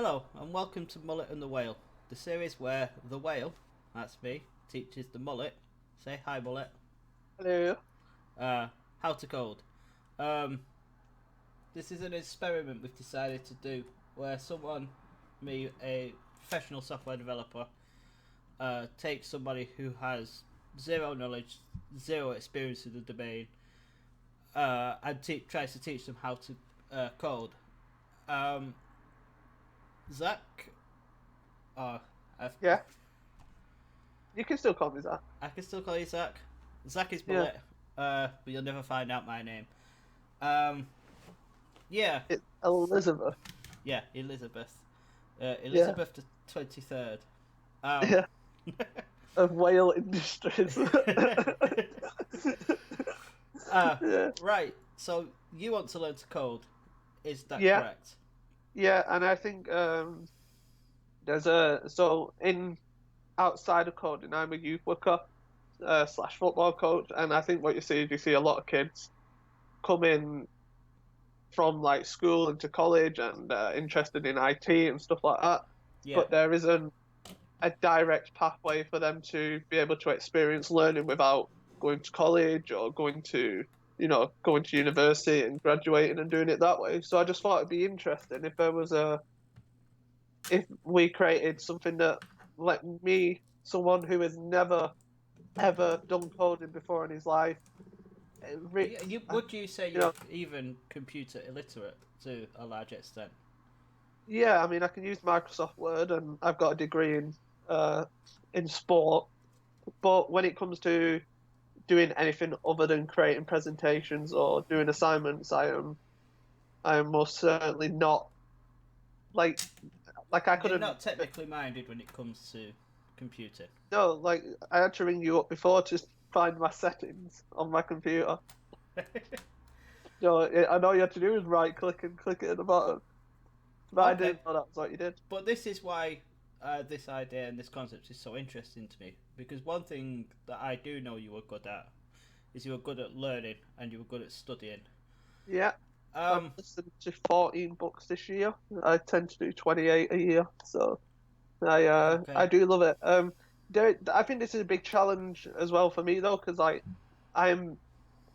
Hello, and welcome to Mullet and the Whale, the series where the whale, that's me, teaches the mullet, say hi mullet, Hello. how to code. Um, this is an experiment we've decided to do where someone, me, a professional software developer, takes somebody who has zero knowledge, zero experience in the domain, and tries to teach them how to code. Um, Zach, oh, I've Yeah, you can still call me that. I can still call you Zach. Zach is Yeah, Mullet, but you'll never find out my name. Um, yeah, it's Elizabeth. yeah, Elizabeth. Yeah, Elizabeth the 23rd. Um, yeah, of whale industries. Yeah, right, so you want to learn to code, is that yeah, correct? yeah, and I think there's a so in outside of coding, I'm a youth worker slash football coach, and I think what you see is you see a lot of kids come in from like school into college and interested in IT and stuff like that, Yeah, but there isn't a direct pathway for them to be able to experience learning without going to college or going to university and graduating and doing it that way. So I just thought it'd be interesting if we created something that let me, someone who has never ever done coding before in his life, would you say you you're know, even computer illiterate to a large extent? yeah, I mean, I can use Microsoft Word and I've got a degree uh, in sport, but when it comes to doing anything other than creating presentations or doing assignments, I am most certainly not like I You're couldn't not technically minded when it comes to computing. no like I had to ring you up before to find my settings on my computer. I know you had to do is right click and click it at the bottom, but I Okay, didn't know that was what you did. but this is why this idea and this concept is so interesting to me, because one thing that I do know you were good at is you were good at learning and you were good at studying. Yeah, I've Um, listened to 14 books this year. I tend to do 28 a year, so I okay, do love it. I think this is a big challenge as well for me though, because I'm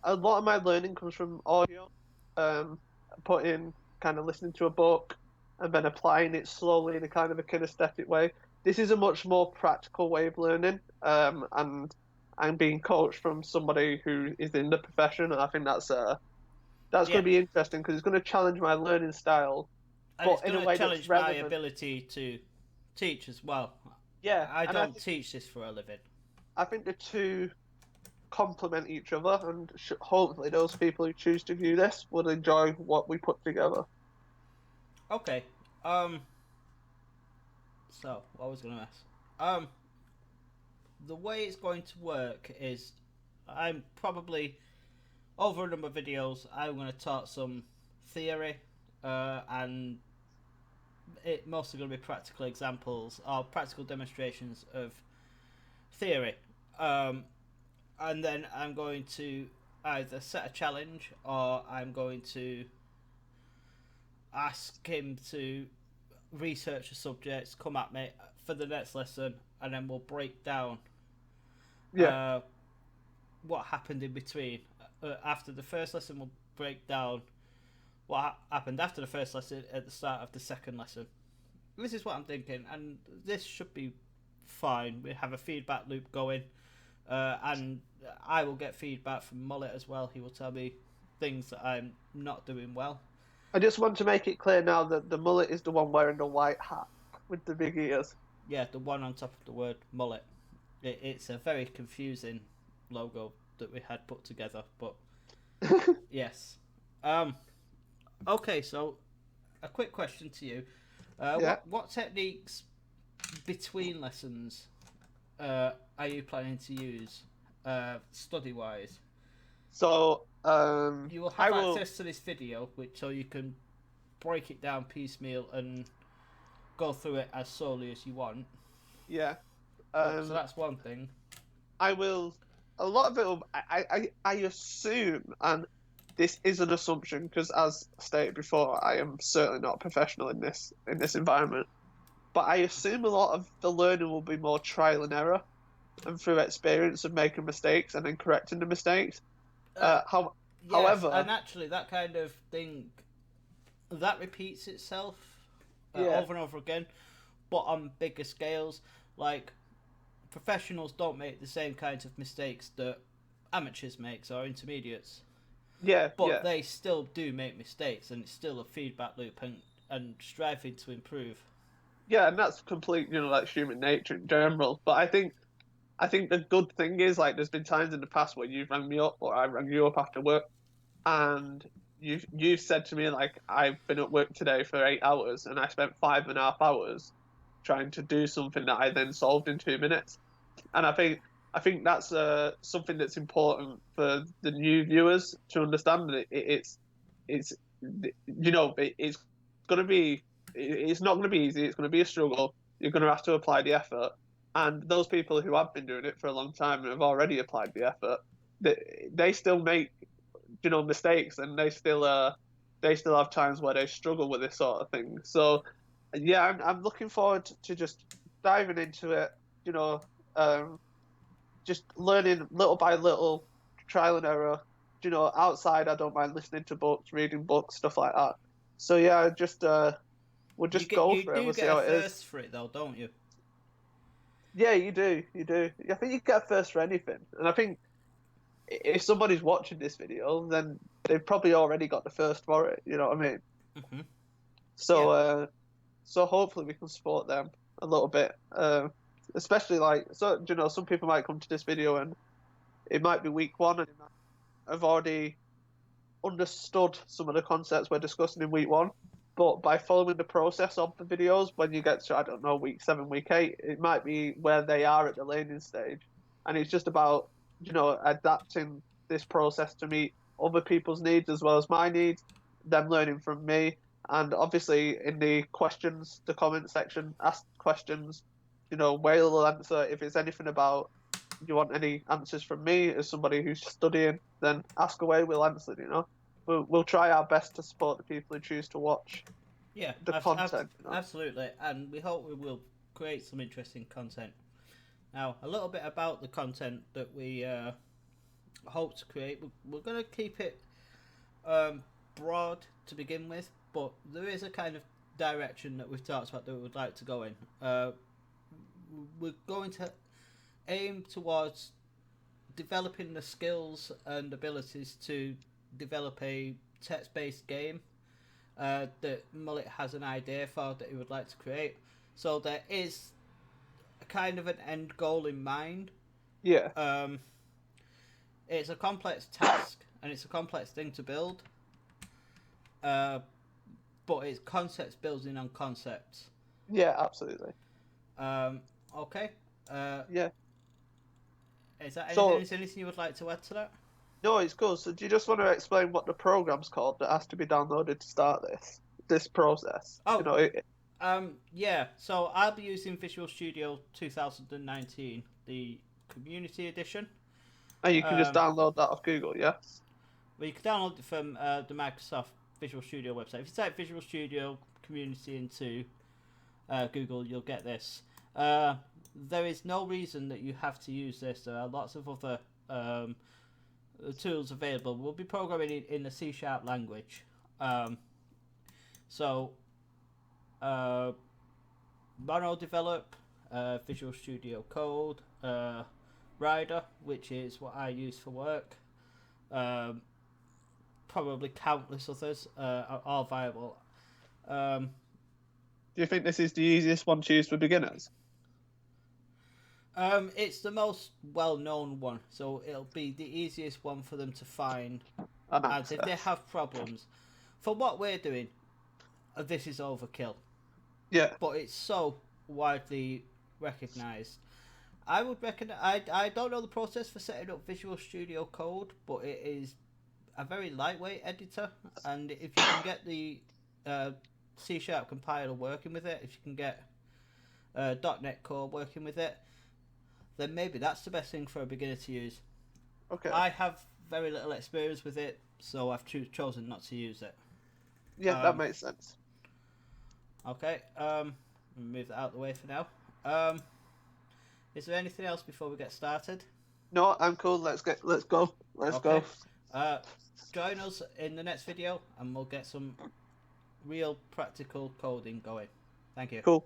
a lot of my learning comes from audio, um, putting kind of listening to a book and then applying it slowly in a kind of a kinesthetic way. This is a much more practical way of learning, and I'm being coached from somebody who is in the profession, and I think that's going yeah, to be interesting because it's going to challenge my learning style, and it's but in going a to way that's challenge my relevant. ability to teach as well. Yeah, I and I don't think teach this for a living. I think the two complement each other, and hopefully those people who choose to view this would enjoy what we put together. Okay, um, so what I was going to ask, um, the way it's going to work is I'm probably over a number of videos, I'm going to talk some theory, and it mostly going to be practical examples or practical demonstrations of theory. Um, and then I'm going to either set a challenge or I'm going to ask him to research a subject, come at me for the next lesson, and then we'll break down Yeah, uh, what happened in between. After the first lesson, we'll break down what happened after the first lesson at the start of the second lesson. This is what I'm thinking, and this should be fine. We have a feedback loop going, and I will get feedback from Mullet as well. He will tell me things that I'm not doing well. I just want to make it clear now that the mullet is the one wearing the white hat with the big ears. Yeah, the one on top of the word mullet. It's a very confusing logo that we had put together, but yes. Um. Okay, so a quick question to you: Yeah. what techniques between lessons are you planning to use, study wise? So, You will I have will. access to this video, which so you can break it down piecemeal and go through it as slowly as you want. Yeah. So Um, that's one thing. I will. A lot of it. I assume, and this is an assumption because, as stated before, I am certainly not a professional in this environment. But I assume a lot of the learning will be more trial and error and through experience of making mistakes and then correcting the mistakes. Uh, How, yes, however, and actually, that kind of thing that repeats itself yeah, over and over again, but on bigger scales. Like professionals don't make the same kinds of mistakes that amateurs make or intermediates, yeah, but yeah, they still do make mistakes, and it's still a feedback loop and striving to improve. yeah, and that's complete, like human nature in general. But I think the good thing is like there's been times in the past where you've rang me up or I rang you up after work and you've said to me like I've been at work today for 8 hours and I spent 5.5 hours trying to do something that I then solved in 2 minutes. And I think that's something that's important for the new viewers to understand that it's it's gonna be it's not gonna be easy. It's gonna be a struggle. You're gonna have to apply the effort. And those people who have been doing it for a long time and have already applied the effort, they still make mistakes and they still have times where they struggle with this sort of thing. So yeah, I'm looking forward to just diving into it. You know, um, just learning little by little, trial and error. Outside I don't mind listening to books, reading books, stuff like that. So yeah, just we'll just go You for it. do We'll see get a how it is. first for it though, don't you? Yeah, you do. I think you get a first for anything, and I think if somebody's watching this video, then they've probably already got the first for it. You know what I mean? Hmm. Yeah. So, so hopefully we can support them a little bit. Especially like, so some people might come to this video and it might be week one and it might have already understood some of the concepts we're discussing in week one. But by following the process of the videos, when you get to, I don't know, week seven, week eight, it might be where they are at the laning stage. And it's just about, adapting this process to meet other people's needs as well as my needs, them learning from me. And obviously, in the questions, the comment section, ask questions. Whale will answer. If it's anything about you want any answers from me as somebody who's studying, then ask away. We'll answer. We'll try our best to support the people who choose to watch Yeah, the content. absolutely, and we hope we will create some interesting content. Now, a little bit about the content that we hope to create. We're going to keep it broad to begin with, but there is a kind of direction that we've talked about that we would like to go in. We're going to aim towards developing the skills and abilities to develop a text-based game that Mullet has an idea for that he would like to create. So there is a kind of an end goal in mind. Yeah, Um, it's a complex task and it's a complex thing to build, uh, but it's concepts building on concepts. yeah, absolutely. Um, okay. Uh, Yeah. is that anything? So Is anything you would like to add to that? no, it's cool. So do you just want to explain what the program's called that has to be downloaded to start this process? Oh, yeah. So I'll be using Visual Studio 2019, the Community Edition. and you can just Um, download that off Google, yeah. Well, you can download it from the Microsoft Visual Studio website. If you type Visual Studio Community into Google, you'll get this. There is no reason that you have to use this. There are lots of other tools available. We'll be programming in the C# language. So, Mono Develop, Visual Studio Code, Rider, which is what I use for work. Probably countless others are all viable. Do you think this is the easiest one to use for beginners? It's the most well-known one, so it'll be the easiest one for them to find. And And if they access. have problems, for what we're doing, this is overkill. Yeah, But it's so widely recognised. I would reckon. I don't know the process for setting up Visual Studio Code, but it is a very lightweight editor, and if you can get the C# compiler working with it, if you can get .NET Core working with it, then maybe that's the best thing for a beginner to use. okay. I have very little experience with it, so I've chosen not to use it. Yeah, that makes sense. Okay, move that out of the way for now. Is there anything else before we get started? No, I'm cool. Let's go. Let's Okay. go. Join us in the next video and we'll get some real practical coding going. Thank you. Cool.